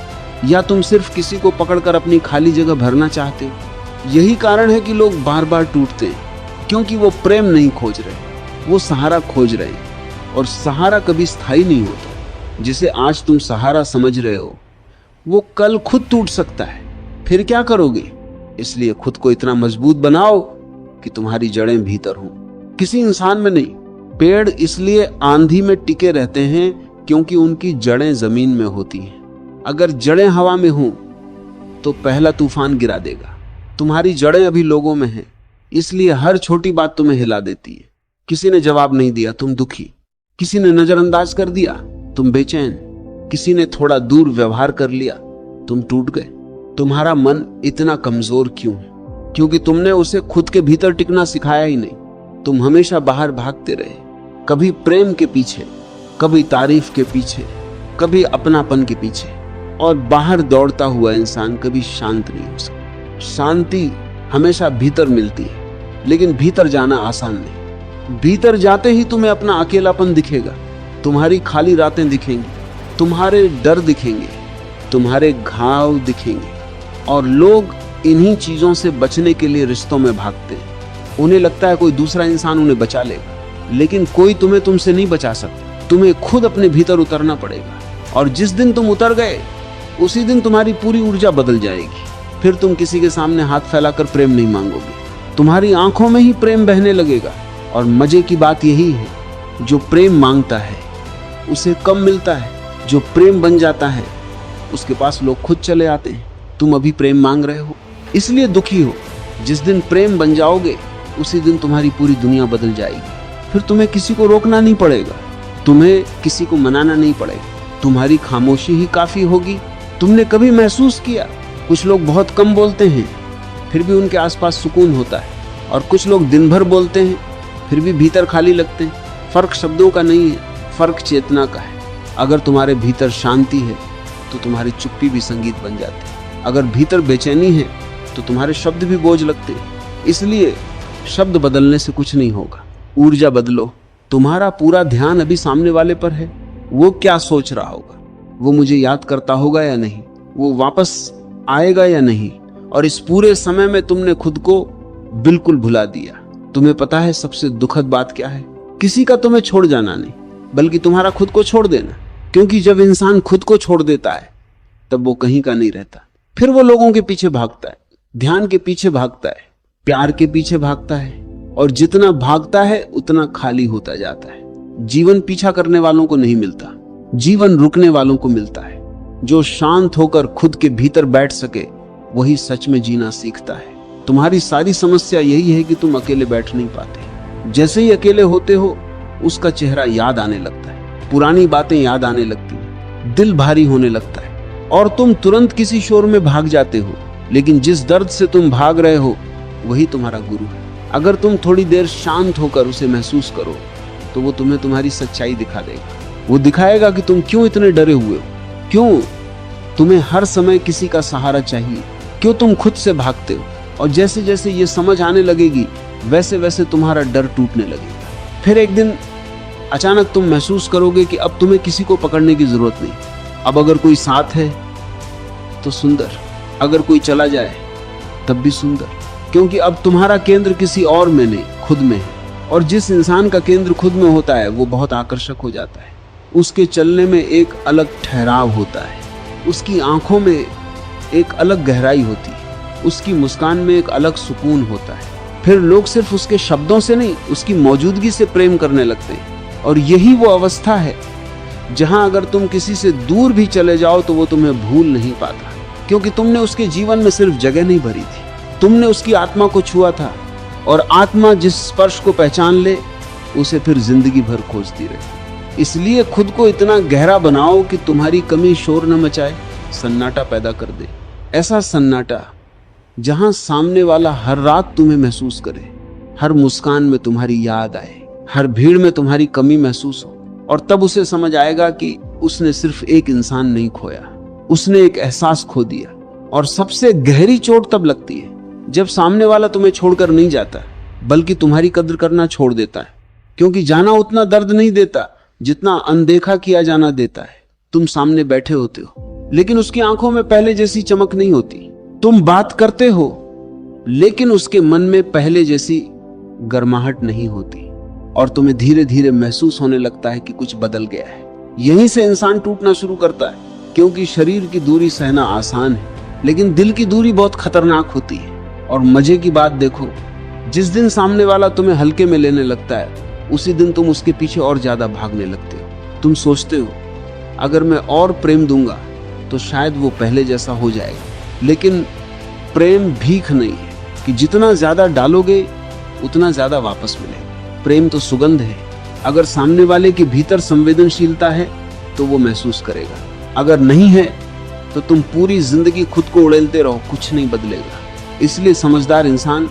या तुम सिर्फ किसी को पकड़कर अपनी खाली जगह भरना चाहते हो? यही कारण है कि लोग बार बार टूटते हैं, क्योंकि वो प्रेम नहीं खोज रहे, वो सहारा खोज रहे हैं। और सहारा कभी स्थायी नहीं होता। जिसे आज तुम सहारा समझ रहे हो वो कल खुद टूट सकता है। फिर क्या करोगे? इसलिए खुद को इतना मजबूत बनाओ कि तुम्हारी जड़ें भीतर हों, किसी इंसान में नहीं। पेड़ इसलिए आंधी में टिके रहते हैं क्योंकि उनकी जड़ें जमीन में होती हैं। अगर जड़ें हवा में हों तो पहला तूफान गिरा देगा। तुम्हारी जड़ें अभी लोगों में हैं, इसलिए हर छोटी बात तुम्हें हिला देती है। किसी ने जवाब नहीं दिया, तुम दुखी। किसी ने नजरअंदाज कर दिया, तुम बेचैन। किसी ने थोड़ा दूर व्यवहार कर लिया, तुम टूट गए। तुम्हारा मन इतना कमजोर क्यों है? क्योंकि तुमने उसे खुद के भीतर टिकना सिखाया ही नहीं। तुम हमेशा बाहर भागते रहे, कभी प्रेम के पीछे, कभी तारीफ के पीछे, कभी अपनापन के पीछे। और बाहर दौड़ता हुआ इंसान कभी शांत नहीं हो सकता। शांति हमेशा भीतर मिलती है, लेकिन भीतर जाना आसान नहीं। भीतर जाते ही तुम्हें अपना अकेलापन दिखेगा, तुम्हारी खाली रातें दिखेंगी, तुम्हारे डर दिखेंगे, तुम्हारे घाव दिखेंगे। और लोग इन्हीं चीजों से बचने के लिए रिश्तों में भागते हैं। उन्हें लगता है कोई दूसरा इंसान उन्हें बचा लेगा, लेकिन कोई तुम्हें तुमसे नहीं बचा सकता। तुम्हें खुद अपने भीतर उतरना पड़ेगा। और जिस दिन तुम उतर गए उसी दिन तुम्हारी पूरी ऊर्जा बदल जाएगी। फिर तुम किसी के सामने हाथ फैलाकर प्रेम नहीं मांगोगे, तुम्हारी आंखों में ही प्रेम बहने लगेगा। और मजे की बात यही है, जो प्रेम मांगता है उसे कम मिलता है, जो प्रेम बन जाता है उसके पास लोग खुद चले आते हैं। तुम अभी प्रेम मांग रहे हो, इसलिए दुखी हो। जिस दिन प्रेम बन जाओगे उसी दिन तुम्हारी पूरी दुनिया बदल जाएगी। फिर तुम्हें किसी को रोकना नहीं पड़ेगा, तुम्हें किसी को मनाना नहीं पड़ेगा। तुम्हारी खामोशी ही काफी होगी। तुमने कभी महसूस किया, कुछ लोग बहुत कम बोलते हैं फिर भी उनके आसपास सुकून होता है, और कुछ लोग दिन भर बोलते हैं फिर भी भीतर खाली लगते हैं। फर्क शब्दों का नहीं है, फर्क चेतना का है। अगर तुम्हारे भीतर शांति है तो तुम्हारी चुप्पी भी संगीत बन जाती है। अगर भीतर बेचैनी है तो तुम्हारे शब्द भी बोझ लगते हैं। इसलिए शब्द बदलने से कुछ नहीं होगा, ऊर्जा बदलो। तुम्हारा पूरा ध्यान अभी सामने वाले पर है। वो क्या सोच रहा होगा, वो मुझे याद करता होगा या नहीं, वो वापस आएगा या नहीं। और इस पूरे समय में तुमने खुद को बिल्कुल भुला दिया। तुम्हें पता है सबसे दुखद बात क्या है? किसी का तुम्हें छोड़ जाना नहीं, बल्कि तुम्हारा खुद को छोड़ देना। क्योंकि जब इंसान खुद को छोड़ देता है तब वो कहीं का नहीं रहता। फिर वो लोगों के पीछे भागता है, ध्यान के पीछे भागता है, प्यार के पीछे भागता है। और जितना भागता है उतना खाली होता जाता है। जीवन पीछा करने वालों को नहीं मिलता, जीवन रुकने वालों को मिलता है। जो शांत होकर खुद के भीतर बैठ सके वही सच में जीना सीखता है। तुम्हारी सारी समस्या यही है कि तुम अकेले बैठ नहीं पाते। जैसे ही अकेले होते हो उसका चेहरा याद आने लगता है, पुरानी बातें याद आने लगती हैं, दिल भारी होने लगता है और तुम तुरंत किसी शोर में भाग जाते हो। लेकिन जिस दर्द से तुम भाग रहे हो वही तुम्हारा गुरु है। अगर तुम थोड़ी देर शांत होकर उसे महसूस करो तो वो तुम्हें तुम्हारी सच्चाई दिखा देगा। वो दिखाएगा कि तुम क्यों इतने डरे हुए हो, क्यों तुम्हें हर समय किसी का सहारा चाहिए, क्यों तुम खुद से भागते हो। और जैसे जैसे ये समझ आने लगेगी वैसे वैसे तुम्हारा डर टूटने लगेगा। फिर एक दिन अचानक तुम महसूस करोगे कि अब तुम्हें किसी को पकड़ने की जरूरत नहीं। अब अगर कोई साथ है तो सुंदर, अगर कोई चला जाए तब भी सुंदर, क्योंकि अब तुम्हारा केंद्र किसी और में नहीं, खुद में है। और जिस इंसान का केंद्र खुद में होता है वो बहुत आकर्षक हो जाता है। उसके चलने में एक अलग ठहराव होता है, उसकी आंखों में एक अलग गहराई होती है, उसकी मुस्कान में एक अलग सुकून होता है। फिर लोग सिर्फ उसके शब्दों से नहीं, उसकी मौजूदगी से प्रेम करने लगते हैं। और यही वो अवस्था है जहां अगर तुम किसी से दूर भी चले जाओ तो वो तुम्हें भूल नहीं पाता, क्योंकि तुमने उसके जीवन में सिर्फ जगह नहीं भरी थी, तुमने उसकी आत्मा को छुआ था। और आत्मा जिस स्पर्श को पहचान ले उसे फिर जिंदगी भर खोजती रहे। इसलिए खुद को इतना गहरा बनाओ कि तुम्हारी कमी शोर न मचाए, सन्नाटा पैदा कर दे। ऐसा सन्नाटा जहां सामने वाला हर रात तुम्हें महसूस करे, हर मुस्कान में तुम्हारी याद आए, हर भीड़ में तुम्हारी कमी महसूस हो। और तब उसे समझ आएगा कि उसने सिर्फ एक इंसान नहीं खोया, उसने एक एहसास खो दिया। और सबसे गहरी चोट तब लगती है जब सामने वाला तुम्हें छोड़कर नहीं जाता बल्कि तुम्हारी कद्र करना छोड़ देता है, क्योंकि जाना उतना दर्द नहीं देता जितना अनदेखा किया जाना देता है। तुम सामने बैठे होते हो लेकिन उसकी आंखों में पहले जैसी चमक नहीं होती। तुम बात करते हो लेकिन उसके मन में पहले जैसी गर्माहट नहीं होती और तुम्हें धीरे धीरे महसूस होने लगता है कि कुछ बदल गया है। यहीं से इंसान टूटना शुरू करता है, क्योंकि शरीर की दूरी सहना आसान है लेकिन दिल की दूरी बहुत खतरनाक होती है। और मजे की बात देखो, जिस दिन सामने वाला तुम्हें हल्के में लेने लगता है उसी दिन तुम उसके पीछे और ज्यादा भागने लगते हो। तुम सोचते हो अगर मैं और प्रेम दूंगा तो शायद वो पहले जैसा हो जाएगा, लेकिन प्रेम भीख नहीं है कि जितना ज्यादा डालोगे उतना ज्यादा वापस मिलेगा। प्रेम तो सुगंध है। अगर सामने वाले के भीतर संवेदनशीलता है तो वो महसूस करेगा, अगर नहीं है तो तुम पूरी जिंदगी खुद को उड़ेलते रहो, कुछ नहीं बदलेगा। इसलिए समझदार इंसान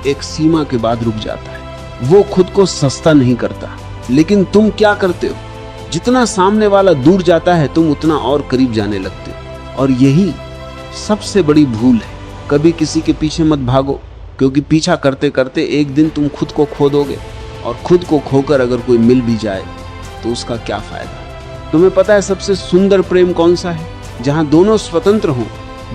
एक सीमा के बाद रुक जाता है। वो खुद को सस्ता नहीं करता। लेकिन तुम क्या करते हो? जितना सामने वाला दूर जाता है तुम उतना और करीब जाने लगते हो, और यही सबसे बड़ी भूल है। कभी किसी के पीछे मत भागो, क्योंकि पीछा करते करते एक दिन तुम खुद को खो दोगे, और खुद को खोकर अगर कोई मिल भी जाए तो उसका क्या फायदा। तुम्हें पता है सबसे सुंदर प्रेम कौन सा है? जहां दोनों स्वतंत्र हो,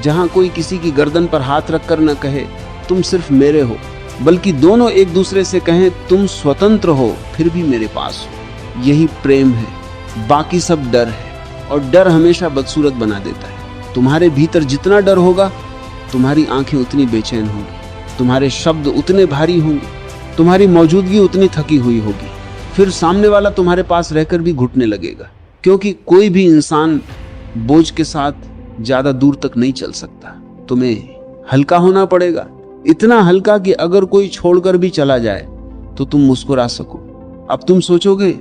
जहां कोई किसी की गर्दन पर हाथ रखकर न कहे तुम सिर्फ मेरे हो, बल्कि दोनों एक दूसरे से कहें तुम स्वतंत्र हो फिर भी मेरे पास हो। यही प्रेम है। बाकी सब डर है, और डर हमेशा बदसूरत बना देता है। तुम्हारे भीतर जितना डर होगा तुम्हारी आंखें उतनी बेचैन होंगी, तुम्हारे शब्द उतने भारी होंगे, तुम्हारी मौजूदगी उतनी थकी हुई होगी। फिर सामने वाला तुम्हारे पास रहकर भी घुटने लगेगा, क्योंकि कोई भी इंसान बोझ के साथ ज्यादा दूर तक नहीं चल सकता। तुम्हें हल्का होना पड़ेगा, इतना हल्का कि अगर कोई छोड़कर भी चला जाए तो तुम मुस्कुरा सको। अब तुम सोचोगे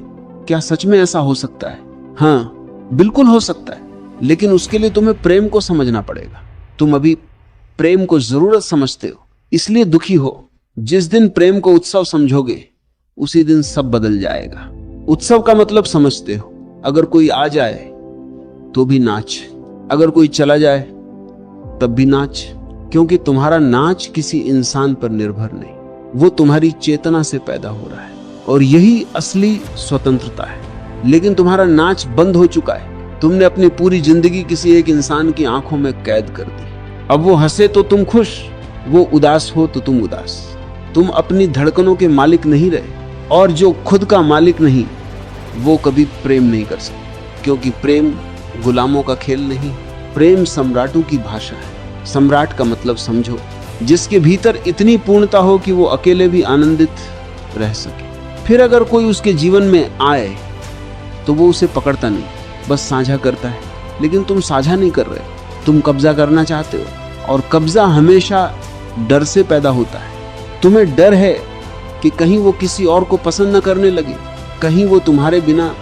क्या सच में ऐसा हो सकता है? हाँ, बिल्कुल हो सकता है, लेकिन उसके लिए तुम्हें प्रेम को समझना पड़ेगा। तुम अभी प्रेम को जरूरत समझते हो, इसलिए दुखी हो। जिस दिन प्रेम को उत्सव समझोगे उसी दिन सब बदल जाएगा। उत्सव का मतलब समझते हो? अगर कोई आ जाए तो भी नाच, अगर कोई चला जाए तब भी नाच, क्योंकि तुम्हारा नाच किसी इंसान पर निर्भर नहीं, वो तुम्हारी चेतना से पैदा हो रहा है, और यही असली स्वतंत्रता है। लेकिन तुम्हारा नाच बंद हो चुका है। तुमने अपनी पूरी जिंदगी किसी एक इंसान की आंखों में कैद कर दी। अब वो हंसे तो तुम खुश, वो उदास हो तो तुम उदास। तुम अपनी धड़कनों के मालिक नहीं रहे, और जो खुद का मालिक नहीं वो कभी प्रेम नहीं कर सकता, क्योंकि प्रेम गुलामों का खेल नहीं, प्रेम सम्राटों की भाषा है। सम्राट का मतलब समझो, जिसके भीतर इतनी पूर्णता हो कि वो अकेले भी आनंदित रह सके। फिर अगर कोई उसके जीवन में आए तो वो उसे पकड़ता नहीं, बस साझा करता है। लेकिन तुम साझा नहीं कर रहे, तुम कब्जा करना चाहते हो, और कब्जा हमेशा डर से पैदा होता है। तुम्हें डर है कि कहीं वो किसी और को पसंद न करने लगे, कहीं वो तुम्हारे बिना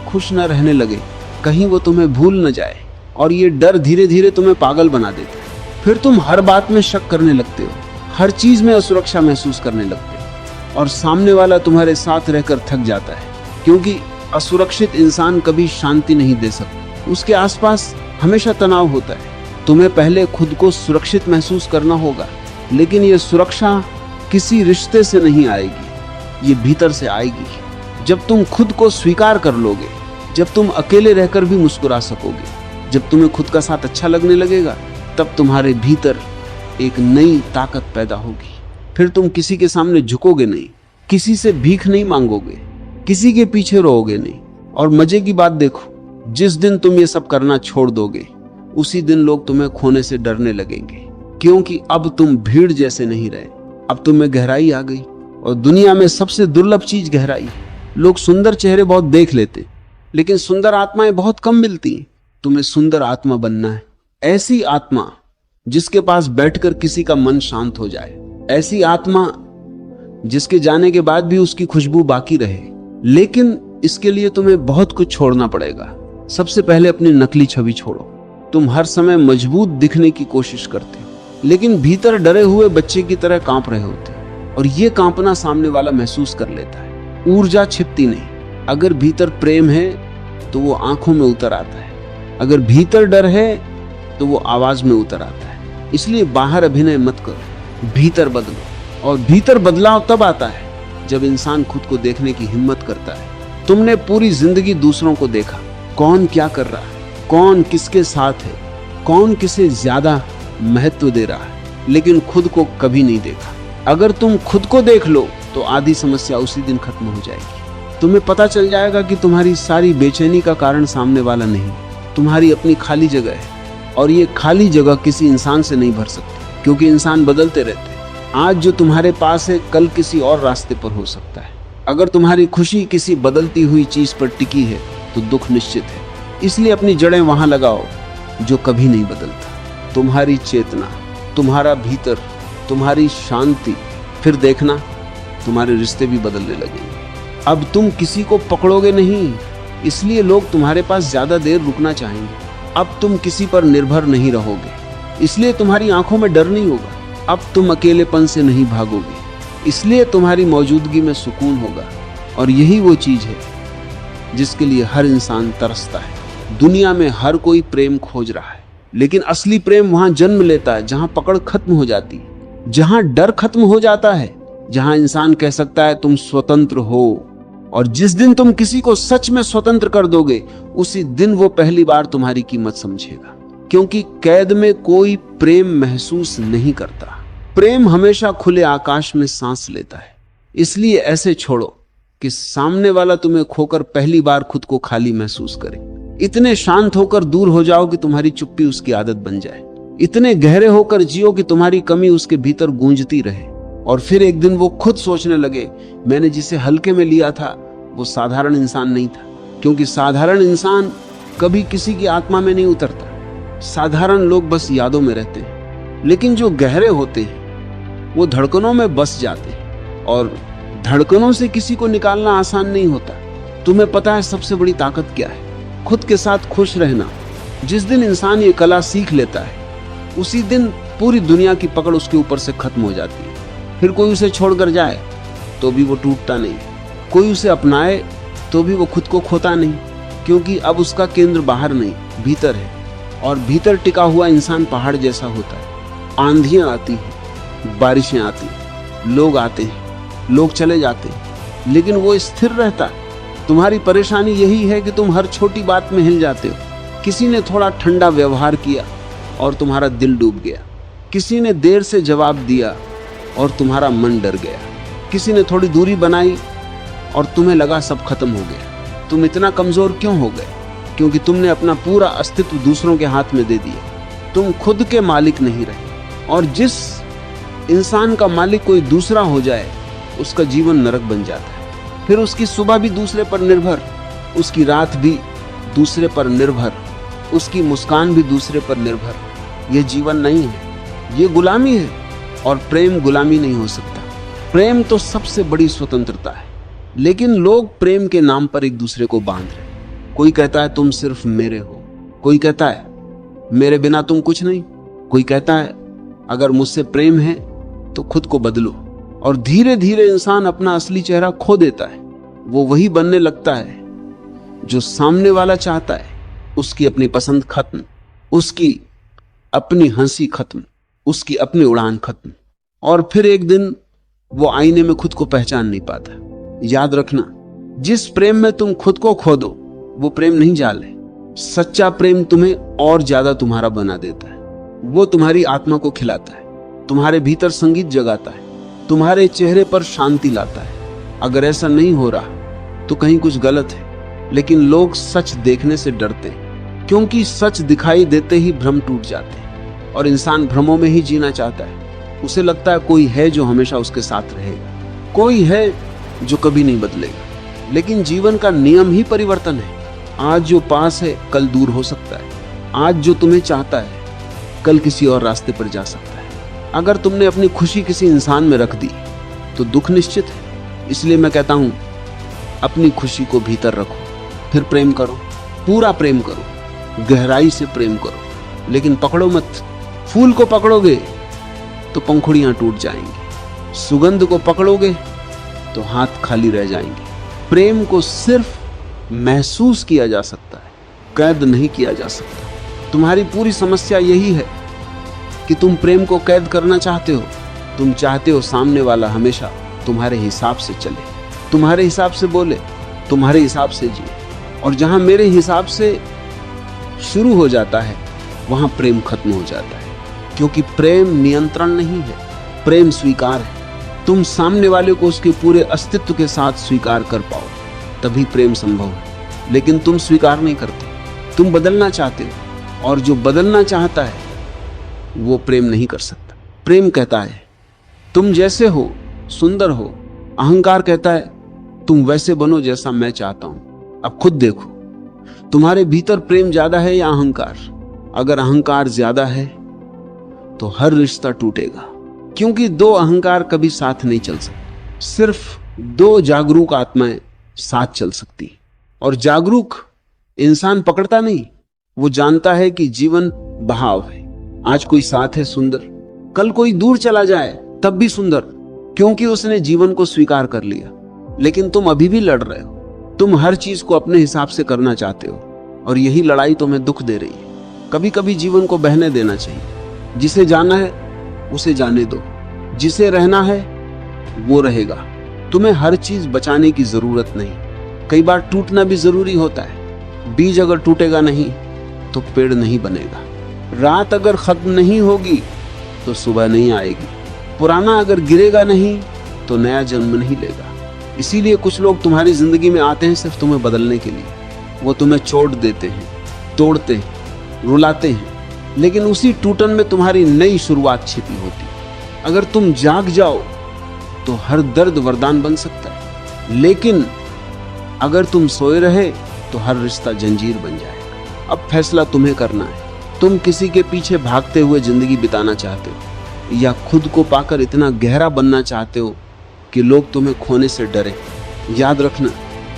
खुश न रहने लगे, कहीं वो तुम्हें भूल न जाए, और ये डर धीरे धीरे तुम्हें पागल बना देता है। फिर तुम हर बात में शक करने लगते हो, हर चीज में असुरक्षा महसूस करने लगते हो, और सामने वाला तुम्हारे साथ रहकर थक जाता है, क्योंकि असुरक्षित इंसान कभी शांति नहीं दे सकता, उसके आसपास हमेशा तनाव होता है। तुम्हें पहले खुद को सुरक्षित महसूस करना होगा, लेकिन ये सुरक्षा किसी रिश्ते से नहीं आएगी, ये भीतर से आएगी। जब तुम खुद को स्वीकार कर लोगे, जब तुम अकेले रहकर भी मुस्कुरा सकोगे, जब तुम्हें खुद का साथ अच्छा लगने लगेगा, तब तुम्हारे भीतर एक नई ताकत पैदा होगी। फिर तुम किसी के सामने झुकोगे नहीं, किसी से भीख नहीं मांगोगे, किसी के पीछे रहोगे नहीं। और मजे की बात देखो, जिस दिन तुम ये सब करना छोड़ दोगे उसी दिन लोग तुम्हें खोने से डरने लगेंगे, क्योंकि अब तुम भीड़ जैसे नहीं रहे, अब तुम में गहराई आ गई। और दुनिया में सबसे दुर्लभ चीज गहराई है। लोग सुंदर चेहरे बहुत देख लेते, लेकिन सुंदर आत्माएं बहुत कम मिलती हैं। तुम्हें सुंदर आत्मा बनना है, ऐसी आत्मा जिसके पास बैठकर किसी का मन शांत हो जाए, ऐसी आत्मा जिसके जाने के बाद भी उसकी खुशबू बाकी रहे। लेकिन इसके लिए तुम्हें बहुत कुछ छोड़ना पड़ेगा। सबसे पहले अपनी नकली छवि छोड़ो। तुम हर समय मजबूत दिखने की कोशिश करते हो, लेकिन भीतर डरे हुए बच्चे की तरह कांप रहे होते हो, और ये कांपना सामने वाला महसूस कर लेता है। ऊर्जा छिपती नहीं। अगर भीतर प्रेम है तो वो आंखों में उतर आता है, अगर भीतर डर है तो वो आवाज में उतर आता है। इसलिए बाहर अभिनय मत करो, भीतर बदलो। और भीतर बदलाव तब आता है जब इंसान खुद को देखने की हिम्मत करता है। तुमने पूरी जिंदगी दूसरों को देखा, कौन क्या कर रहा है, कौन किसके साथ है, कौन किसे ज्यादा महत्व दे रहा है, लेकिन खुद को कभी नहीं देखा। अगर तुम खुद को देख लो तो आधी समस्या उसी दिन खत्म हो जाएगी। तुम्हें पता चल जाएगा कि तुम्हारी सारी बेचैनी का कारण सामने वाला नहीं, तुम्हारी अपनी खाली जगह है। और ये खाली जगह किसी इंसान से नहीं भर सकती, क्योंकि इंसान बदलते रहते हैं। आज जो तुम्हारे पास है कल किसी और रास्ते पर हो सकता है। अगर तुम्हारी खुशी किसी बदलती हुई चीज पर टिकी है तो दुख निश्चित है। इसलिए अपनी जड़ें वहां लगाओ जो कभी नहीं बदलता। तुम्हारी चेतना, तुम्हारा भीतर, तुम्हारी शांति, फिर देखना तुम्हारे रिश्ते भी बदलने लगेंगे। अब तुम किसी को पकड़ोगे नहीं, इसलिए लोग तुम्हारे पास ज्यादा देर रुकना चाहेंगे। अब तुम किसी पर निर्भर नहीं रहोगे, इसलिए तुम्हारी आंखों में डर नहीं होगा। अब तुम अकेलेपन से नहीं भागोगे, इसलिए तुम्हारी मौजूदगी में सुकून होगा। और यही वो चीज है जिसके लिए हर इंसान तरसता है। दुनिया में हर कोई प्रेम खोज रहा है, लेकिन असली प्रेम वहां जन्म लेता है जहां पकड़ खत्म हो जाती है, जहां डर खत्म हो जाता है, जहां इंसान कह सकता है तुम स्वतंत्र हो। और जिस दिन तुम किसी को सच में स्वतंत्र कर दोगे, उसी दिन वो पहली बार तुम्हारी कीमत समझेगा। क्योंकि कैद में कोई प्रेम महसूस नहीं करता। प्रेम हमेशा खुले आकाश में सांस लेता है। इसलिए ऐसे छोड़ो कि सामने वाला तुम्हें खोकर पहली बार खुद को खाली महसूस करे। इतने शांत होकर दूर हो जाओ कि तुम्हारी चुप्पी उसकी आदत बन जाए। इतने गहरे होकर जियो कि तुम्हारी कमी उसके भीतर गूंजती रहे। और फिर एक दिन वो खुद सोचने लगे, मैंने जिसे हल्के में लिया था वो साधारण इंसान नहीं था। क्योंकि साधारण इंसान कभी किसी की आत्मा में नहीं उतरता। साधारण लोग बस यादों में रहते हैं, लेकिन जो गहरे होते हैं वो धड़कनों में बस जाते हैं। और धड़कनों से किसी को निकालना आसान नहीं होता। तुम्हें पता है सबसे बड़ी ताकत क्या है? खुद के साथ खुश रहना। जिस दिन इंसान ये कला सीख लेता है, उसी दिन पूरी दुनिया की पकड़ उसके ऊपर से खत्म हो जाती है। फिर कोई उसे छोड़कर जाए तो भी वो टूटता नहीं, कोई उसे अपनाए तो भी वो खुद को खोता नहीं, क्योंकि अब उसका केंद्र बाहर नहीं भीतर है। और भीतर टिका हुआ इंसान पहाड़ जैसा होता है। आंधियां आती हैं, बारिशें आती हैं, लोग आते हैं, लोग चले जाते हैं, लेकिन वो स्थिर रहता है। तुम्हारी परेशानी यही है कि तुम हर छोटी बात में हिल जाते हो। किसी ने थोड़ा ठंडा व्यवहार किया और तुम्हारा दिल डूब गया। किसी ने देर से जवाब दिया और तुम्हारा मन डर गया। किसी ने थोड़ी दूरी बनाई और तुम्हें लगा सब खत्म हो गया। तुम इतना कमजोर क्यों हो गए? क्योंकि तुमने अपना पूरा अस्तित्व दूसरों के हाथ में दे दिया। तुम खुद के मालिक नहीं रहे। और जिस इंसान का मालिक कोई दूसरा हो जाए, उसका जीवन नरक बन जाता है। फिर उसकी सुबह भी दूसरे पर निर्भर, उसकी रात भी दूसरे पर निर्भर, उसकी मुस्कान भी दूसरे पर निर्भर। यह जीवन नहीं है, ये गुलामी है। और प्रेम गुलामी नहीं हो सकता। प्रेम तो सबसे बड़ी स्वतंत्रता है। लेकिन लोग प्रेम के नाम पर एक दूसरे को बांध रहे। कोई कहता है तुम सिर्फ मेरे हो, कोई कहता है मेरे बिना तुम कुछ नहीं, कोई कहता है अगर मुझसे प्रेम है तो खुद को बदलो। और धीरे धीरे इंसान अपना असली चेहरा खो देता है। वो वही बनने लगता है जो सामने वाला चाहता है। उसकी अपनी पसंद खत्म, उसकी अपनी हंसी खत्म, उसकी अपनी उड़ान खत्म। और फिर एक दिन वो आईने में खुद को पहचान नहीं पाता। याद रखना, जिस प्रेम में तुम खुद को खो दो वो प्रेम नहीं जाल है। सच्चा प्रेम तुम्हें और ज्यादा तुम्हारा बना देता है। वो तुम्हारी आत्मा को खिलाता है, तुम्हारे भीतर संगीत जगाता है, तुम्हारे चेहरे पर शांति लाता है। अगर ऐसा नहीं हो रहा तो कहीं कुछ गलत है। लेकिन लोग सच देखने से डरते हैं, क्योंकि सच दिखाई देते ही भ्रम टूट जाते हैं। और इंसान भ्रमों में ही जीना चाहता है। उसे लगता है कोई है जो हमेशा उसके साथ रहेगा, कोई है जो कभी नहीं बदलेगा। लेकिन जीवन का नियम ही परिवर्तन है। आज जो पास है कल दूर हो सकता है। आज जो तुम्हें चाहता है कल किसी और रास्ते पर जा सकता है। अगर तुमने अपनी खुशी किसी इंसान में रख दी तो दुख निश्चित है। इसलिए मैं कहता हूं, अपनी खुशी को भीतर रखो, फिर प्रेम करो, पूरा प्रेम करो, गहराई से प्रेम करो। लेकिन पकड़ो मत। फूल को पकड़ोगे तो पंखुड़ियां टूट जाएंगी, सुगंध को पकड़ोगे तो हाथ खाली रह जाएंगे। प्रेम को सिर्फ महसूस किया जा सकता है, कैद नहीं किया जा सकता। तुम्हारी पूरी समस्या यही है कि तुम प्रेम को कैद करना चाहते हो, तुम चाहते हो सामने वाला हमेशा तुम्हारे हिसाब से चले, तुम्हारे हिसाब से बोले, तुम्हारे हिसाब से जिए। और जहां मेरे हिसाब से शुरू हो जाता है वहां प्रेम खत्म हो जाता है, क्योंकि प्रेम नियंत्रण नहीं है, प्रेम स्वीकार है। तुम सामने वाले को उसके पूरे अस्तित्व के साथ स्वीकार कर पाओ, तभी प्रेम संभव है। लेकिन तुम स्वीकार नहीं करते, तुम बदलना चाहते हो, और जो बदलना चाहता है वो प्रेम नहीं कर सकता। प्रेम कहता है तुम जैसे हो सुंदर हो, अहंकार कहता है तुम वैसे बनो जैसा मैं चाहता हूं। अब खुद देखो, तुम्हारे भीतर प्रेम ज्यादा है या अहंकार? अगर अहंकार ज्यादा है तो हर रिश्ता टूटेगा, क्योंकि दो अहंकार कभी साथ नहीं चल सकते। सिर्फ दो जागरूक आत्माएं साथ चल सकती। और जागरूक इंसान पकड़ता नहीं, वो जानता है कि जीवन बहाव है। आज कोई साथ है सुंदर, कल कोई दूर चला जाए तब भी सुंदर, क्योंकि उसने जीवन को स्वीकार कर लिया। लेकिन तुम अभी भी लड़ रहे हो, तुम हर चीज को अपने हिसाब से करना चाहते हो, और यही लड़ाई तुम्हें दुख दे रही है। कभी कभी जीवन को बहने देना चाहिए। जिसे जाना है उसे जाने दो, जिसे रहना है वो रहेगा। तुम्हें हर चीज बचाने की जरूरत नहीं। कई बार टूटना भी जरूरी होता है। बीज अगर टूटेगा नहीं तो पेड़ नहीं बनेगा। रात अगर खत्म नहीं होगी तो सुबह नहीं आएगी। पुराना अगर गिरेगा नहीं तो नया जन्म नहीं लेगा। इसीलिए कुछ लोग तुम्हारी जिंदगी में आते हैं सिर्फ तुम्हें बदलने के लिए। वो तुम्हें चोट देते हैं, तोड़ते हैं, रुलाते हैं, लेकिन उसी टूटन में तुम्हारी नई शुरुआत छिपी होती। अगर तुम जाग जाओ तो हर दर्द वरदान बन सकता है, लेकिन अगर तुम सोए रहे तो हर रिश्ता जंजीर बन जाएगा। अब फैसला तुम्हें करना है। तुम किसी के पीछे भागते हुए जिंदगी बिताना चाहते हो, या खुद को पाकर इतना गहरा बनना चाहते हो कि लोग तुम्हें खोने से डरे। याद रखना,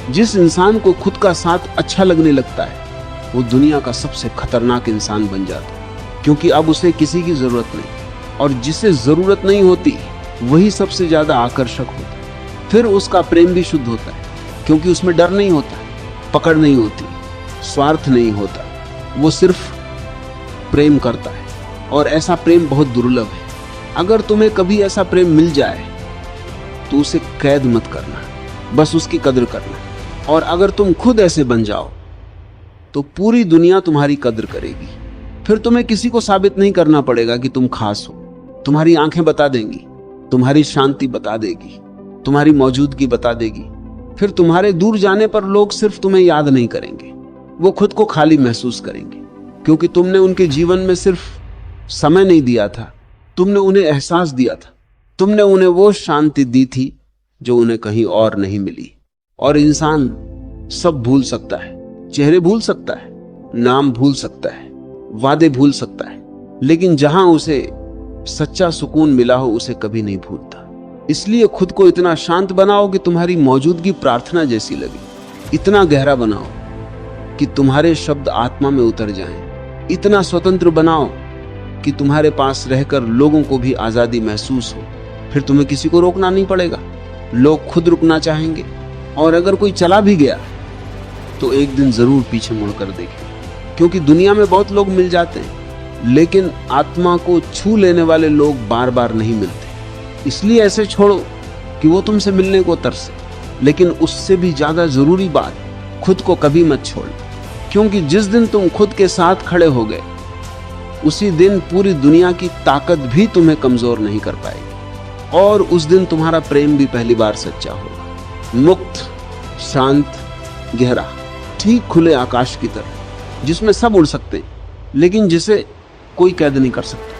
जिस इंसान को खुद का साथ अच्छा लगने लगता है वो दुनिया का सबसे खतरनाक इंसान बन जाता है, क्योंकि अब उसे किसी की जरूरत नहीं। और जिसे जरूरत नहीं होती वही सबसे ज्यादा आकर्षक होता है। फिर उसका प्रेम भी शुद्ध होता है, क्योंकि उसमें डर नहीं होता, पकड़ नहीं होती, स्वार्थ नहीं होता। वो सिर्फ प्रेम करता है, और ऐसा प्रेम बहुत दुर्लभ है। अगर तुम्हें कभी ऐसा प्रेम मिल जाए तो उसे कैद मत करना, बस उसकी कद्र करना। और अगर तुम खुद ऐसे बन जाओ तो पूरी दुनिया तुम्हारी कद्र करेगी। फिर तुम्हें किसी को साबित नहीं करना पड़ेगा कि तुम खास हो। तुम्हारी आंखें बता देंगी, तुम्हारी शांति बता देगी, तुम्हारी मौजूदगी बता देगी। फिर तुम्हारे दूर जाने पर लोग सिर्फ तुम्हें याद नहीं करेंगे, वो खुद को खाली महसूस करेंगे, क्योंकि तुमने उनके जीवन में सिर्फ समय नहीं दिया था, तुमने उन्हें एहसास दिया था। तुमने उन्हें वो शांति दी थी जो उन्हें कहीं और नहीं मिली। और इंसान सब भूल सकता है, चेहरे भूल सकता है, नाम भूल सकता है, वादे भूल सकता है, लेकिन जहां उसे सच्चा सुकून मिला हो उसे कभी नहीं भूलता। इसलिए खुद को इतना शांत बनाओ कि तुम्हारी मौजूदगी प्रार्थना जैसी लगे। इतना गहरा बनाओ कि तुम्हारे शब्द आत्मा में उतर जाएं। इतना स्वतंत्र बनाओ कि तुम्हारे पास रहकर लोगों को भी आजादी महसूस हो। फिर तुम्हें किसी को रोकना नहीं पड़ेगा, लोग खुद रुकना चाहेंगे। और अगर कोई चला भी गया तो एक दिन जरूर पीछे मुड़कर देखें, क्योंकि दुनिया में बहुत लोग मिल जाते हैं, लेकिन आत्मा को छू लेने वाले लोग बार बार नहीं मिलते। इसलिए ऐसे छोड़ो कि वो तुमसे मिलने को तरसे, लेकिन उससे भी ज्यादा जरूरी बात, खुद को कभी मत छोड़, क्योंकि जिस दिन तुम खुद के साथ खड़े हो गए उसी दिन पूरी दुनिया की ताकत भी तुम्हें कमजोर नहीं कर पाएगी। और उस दिन तुम्हारा प्रेम भी पहली बार सच्चा होगा, मुक्त, शांत, गहरा, ठीक खुले आकाश की तरह, जिसमें सब उड़ सकते हैं, लेकिन जिसे कोई कैद नहीं कर सकता।